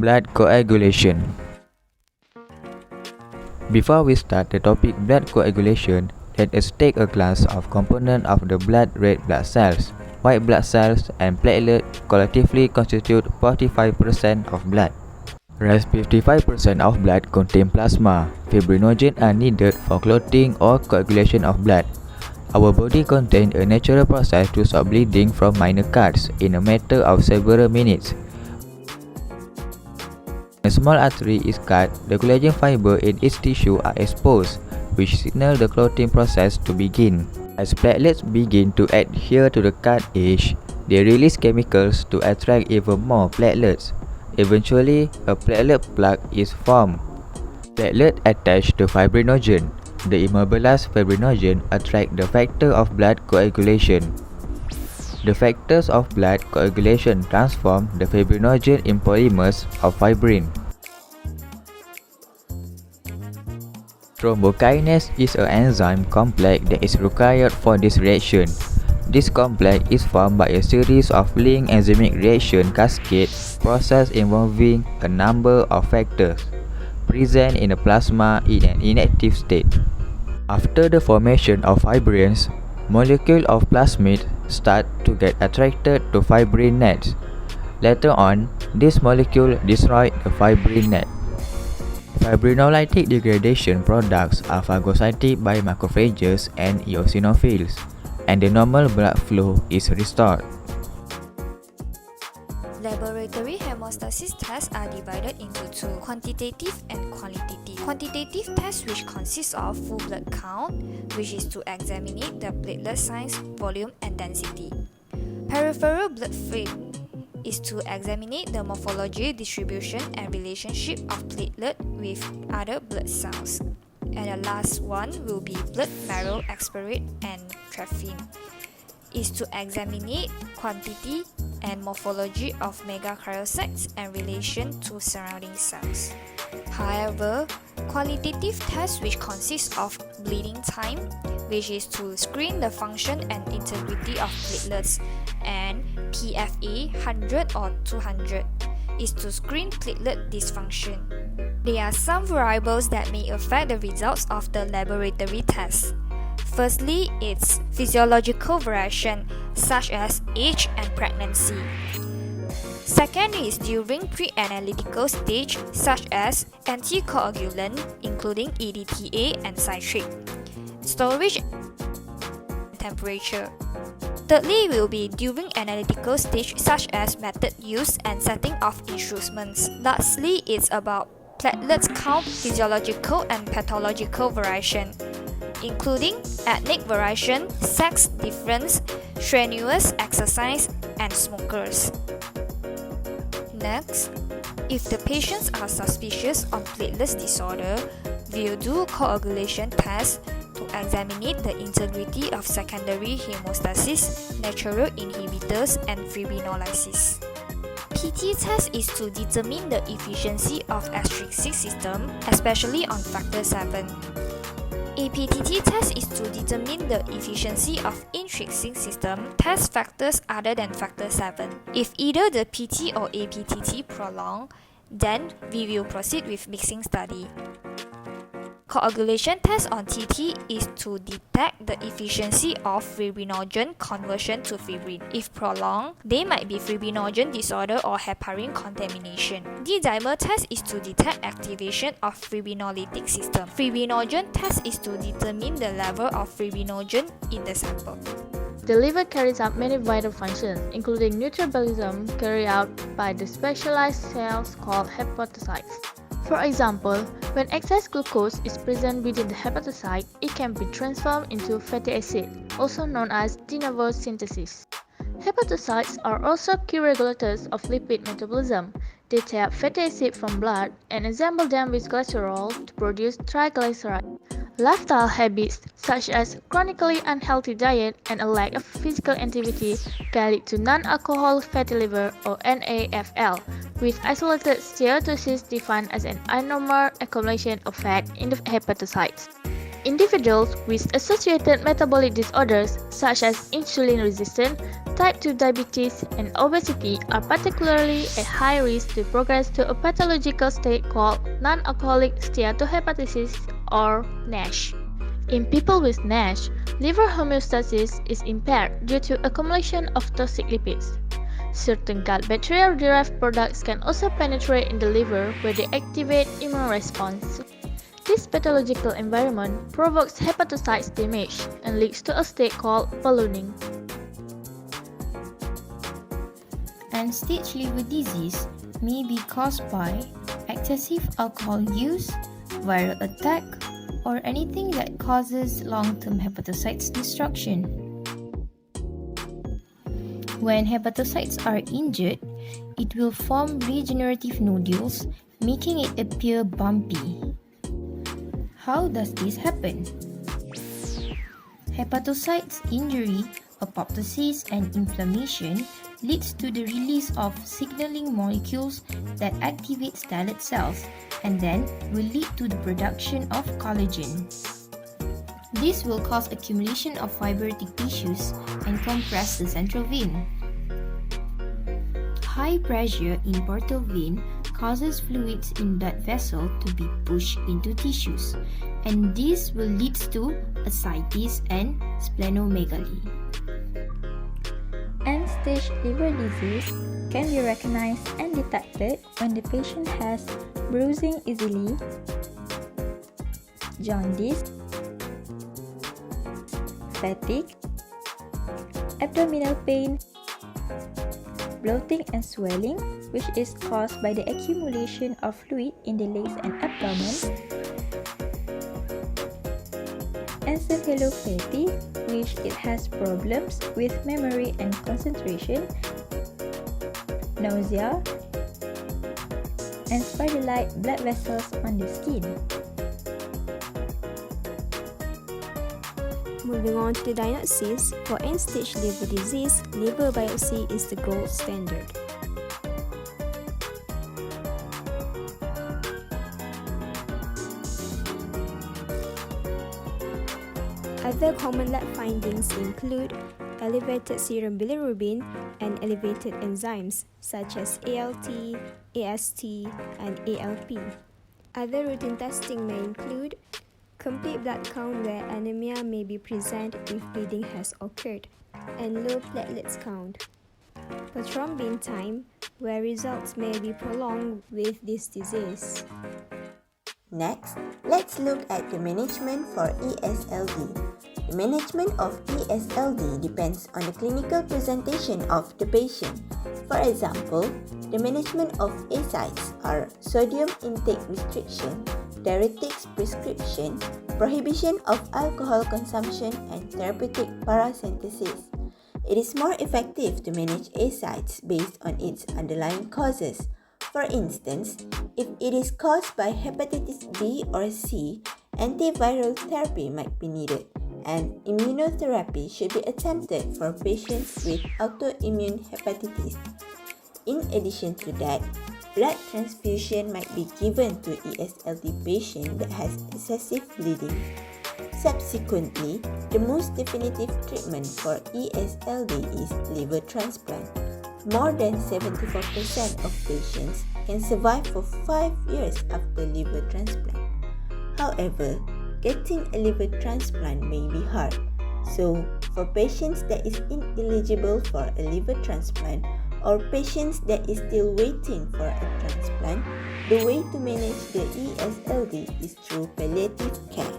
Blood coagulation. Before we start the topic blood coagulation, let us take a glance of components of the blood. Red blood cells, white blood cells, and platelets collectively constitute 45% of blood. Rest 55% of blood contain plasma. Fibrinogen are needed for clotting or coagulation of blood. Our body contains a natural process to stop bleeding from minor cuts in a matter of several minutes. When a small artery is cut, the collagen fiber in its tissue are exposed, which signal the clotting process to begin. As platelets begin to adhere to the cut edge, they release chemicals to attract even more platelets. Eventually, a platelet plug is formed. Platelet attached to fibrinogen. The immobilized fibrinogen attract the factor of blood coagulation. The factors of blood coagulation transform the fibrinogen in polymers of fibrin. Thrombokinase is an enzyme complex that is required for this reaction. This complex is formed by a series of linked enzymatic reaction cascade process involving a number of factors present in the plasma in an inactive state. After the formation of fibrins, molecules of plasmid start to get attracted to fibrin nets. Later on, this molecule destroy the fibrin net. Fibrinolytic degradation products are phagocyted by macrophages and eosinophils, and the normal blood flow is restored. Laboratory hemostasis tests are divided into two, quantitative and qualitative. Quantitative tests, which consist of full blood count, which is to examine the platelet size, volume, and density. Peripheral blood film is to examine the morphology, distribution, and relationship of platelet with other blood cells. And the last one will be blood marrow aspirate and trophine, is to examine quantity and morphology of megakaryocytes and relation to surrounding cells. However, qualitative tests, which consist of bleeding time, which is to screen the function and integrity of platelets, and PFA 100 or 200, is to screen platelet dysfunction. There are some variables that may affect the results of the laboratory tests. Firstly, it's physiological variation, such as age and pregnancy. Second is during pre-analytical stage, such as anticoagulant, including EDTA and citrate. Storage temperature. Thirdly will be during analytical stage, such as method use and setting of instruments. Lastly, it's about platelets count, physiological and pathological variation, including ethnic variation, sex difference, strenuous exercise, and smokers. Next, if the patients are suspicious of platelets disorder, we'll do coagulation tests to examine the integrity of secondary hemostasis, natural inhibitors, and fibrinolysis. PT test is to determine the efficiency of extrinsic system, especially on factor 7. APTT test is to determine the efficiency of intrinsic system, test factors other than factor 7. If either the PT or APTT prolong, then we will proceed with mixing study. Coagulation test on TT is to detect the efficiency of fibrinogen conversion to fibrin. If prolonged, they might be fibrinogen disorder or heparin contamination. D-dimer test is to detect activation of fibrinolytic system. Fibrinogen test is to determine the level of fibrinogen in the sample. The liver carries out many vital functions, including metabolism carried out by the specialized cells called hepatocytes. For example, when excess glucose is present within the hepatocyte, it can be transformed into fatty acid, also known as de novo synthesis. Hepatocytes are also key regulators of lipid metabolism. They tap fatty acid from blood and assemble them with glycerol to produce triglycerides. Lifestyle habits such as chronically unhealthy diet and a lack of physical activity can lead to non-alcoholic fatty liver or NAFL, with isolated steatosis defined as an abnormal accumulation of fat in the hepatocytes. Individuals with associated metabolic disorders such as insulin resistance, type 2 diabetes, and obesity are particularly at high risk to progress to a pathological state called non-alcoholic steatohepatitis or NASH. In people with NASH, liver homeostasis is impaired due to accumulation of toxic lipids. Certain gut bacteria-derived products can also penetrate in the liver where they activate immune response. This pathological environment provokes hepatocytes damage and leads to a state called ballooning. End-stage liver disease may be caused by excessive alcohol use, viral attack, or anything that causes long-term hepatocytes destruction. When hepatocytes are injured, it will form regenerative nodules, making it appear bumpy. How does this happen? Hepatocytes injury, apoptosis, and inflammation leads to the release of signaling molecules that activate stellate cells and then will lead to the production of collagen. This will cause accumulation of fibrotic tissues and compress the central vein. High pressure in portal vein causes fluids in blood vessel to be pushed into tissues, and this will lead to ascites and splenomegaly. End-stage liver disease can be recognized and detected when the patient has bruising easily, jaundice, fatigue, abdominal pain, bloating and swelling, which is caused by the accumulation of fluid in the legs and abdomen, encephalopathy, which it has problems with memory and concentration, nausea, and spider-like blood vessels on the skin. Moving on to the diagnosis, for end-stage liver disease, liver biopsy is the gold standard. Other common lab findings include elevated serum bilirubin and elevated enzymes such as ALT, AST, and ALP. Other routine testing may include complete blood count where anemia may be present if bleeding has occurred, and low platelets count. Prothrombin time, where results may be prolonged with this disease. Next, let's look at the management for ESLD. The management of ESLD depends on the clinical presentation of the patient. For example, the management of ASIDs are sodium intake restriction, diuretics prescription, prohibition of alcohol consumption, and therapeutic paracentesis. It is more effective to manage ASIDs based on its underlying causes. For instance, if it is caused by hepatitis B or C, antiviral therapy might be needed, and immunotherapy should be attempted for patients with autoimmune hepatitis. In addition to that, blood transfusion might be given to ESLD patient that has excessive bleeding. Subsequently, the most definitive treatment for ESLD is liver transplant. More than 74% of patients can survive for 5 years after liver transplant. However, getting a liver transplant may be hard. So, for patients that is ineligible for a liver transplant or patients that is still waiting for a transplant, the way to manage the ESLD is through palliative care.